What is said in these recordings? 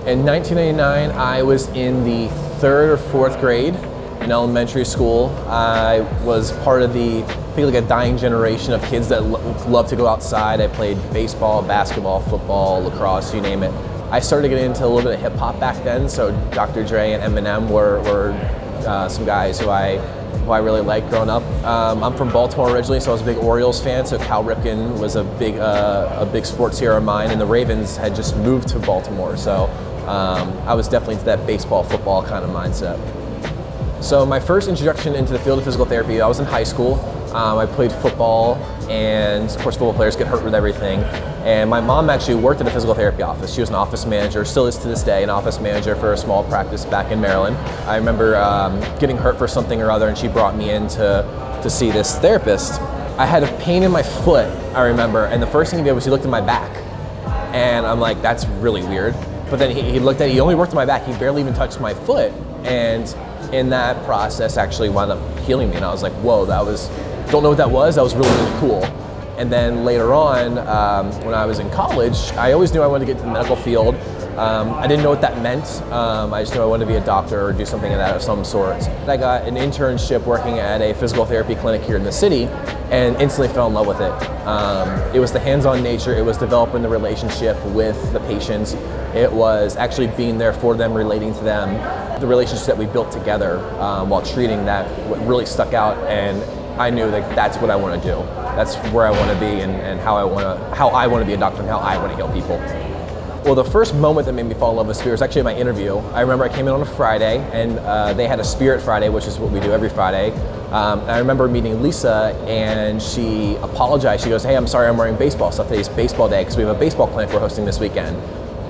In 1999, I was in the 3rd or 4th grade in elementary school. I was part of the, I think, like a dying generation of kids that love to go outside. I played baseball, basketball, football, lacrosse, you name it. I started getting into a little bit of hip hop back then, so Dr. Dre and Eminem were some guys who I really liked growing up. I'm from Baltimore originally, so I was a big Orioles fan, so Cal Ripken was a big sports hero of mine, and the Ravens had just moved to Baltimore, so I was definitely into that baseball, football kind of mindset. So my first introduction into the field of physical therapy, I was in high school. I played football, and of course football players get hurt with everything. And my mom actually worked at a physical therapy office. She was an office manager, still is to this day, an office manager for a small practice back in Maryland. I remember getting hurt for something or other, and she brought me in to see this therapist. I had a pain in my foot, I remember, and the first thing he did was he looked at my back. And I'm like, that's really weird. But then he looked at it, he only worked at my back, he barely even touched my foot. And in that process actually wound up healing me, and I was like, whoa, don't know what that was really, really cool. And then later on, when I was in college, I always knew I wanted to get to the medical field. I didn't know what that meant. I just knew I wanted to be a doctor or do something of that of some sort. I got an internship working at a physical therapy clinic here in the city and instantly fell in love with it. It was the hands-on nature, it was developing the relationship with the patients, it was actually being there for them, relating to them. The relationships that we built together while treating that really stuck out, and I knew that that's what I want to do. That's where I want to be, and how I want to be a doctor and how I want to heal people. Well, the first moment that made me fall in love with spirit was actually my interview. I remember I came in on a Friday, and they had a Spirit Friday, which is what we do every Friday. I remember meeting Lisa, and she apologized. She goes, hey, I'm sorry I'm wearing baseball stuff. Today's baseball day because we have a baseball clinic we're hosting this weekend.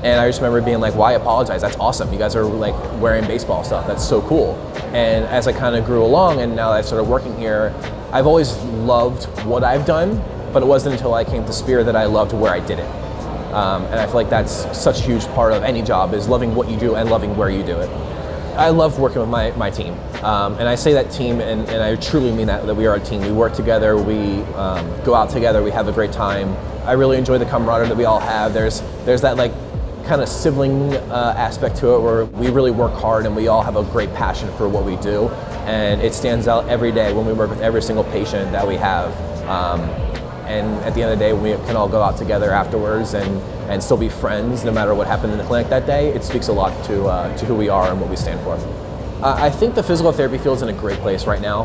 And I just remember being like, why apologize? That's awesome. You guys are like wearing baseball stuff. That's so cool. And as I kind of grew along, and now that I started working here, I've always loved what I've done, but it wasn't until I came to Spirit that I loved where I did it. And I feel like that's such a huge part of any job, is loving what you do and loving where you do it. I love working with my team. And I say that team, and I truly mean that we are a team. We work together, we go out together, we have a great time. I really enjoy the camaraderie that we all have. There's that like kind of sibling aspect to it where we really work hard and we all have a great passion for what we do. And it stands out every day when we work with every single patient that we have. And at the end of the day, we can all go out together afterwards and still be friends no matter what happened in the clinic that day. It speaks a lot to who we are and what we stand for. I think the physical therapy field is in a great place right now.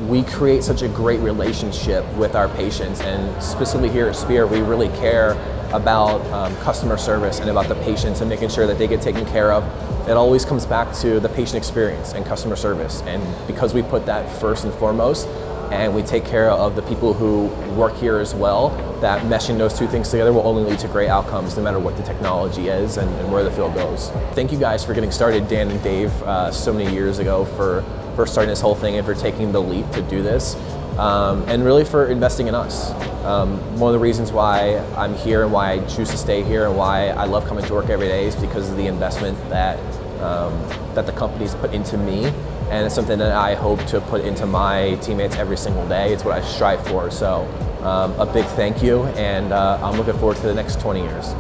We create such a great relationship with our patients, and specifically here at Spirit, we really care about customer service and about the patients and making sure that they get taken care of. It always comes back to the patient experience and customer service, and because we put that first and foremost, and we take care of the people who work here as well, that meshing those two things together will only lead to great outcomes no matter what the technology is and where the field goes. Thank you guys for getting started, Dan and Dave, so many years ago for starting this whole thing and for taking the leap to do this, and really for investing in us. One of the reasons why I'm here and why I choose to stay here and why I love coming to work every day is because of the investment that the company's put into me. And it's something that I hope to put into my teammates every single day. It's what I strive for. So a big thank you, and I'm looking forward to the next 20 years.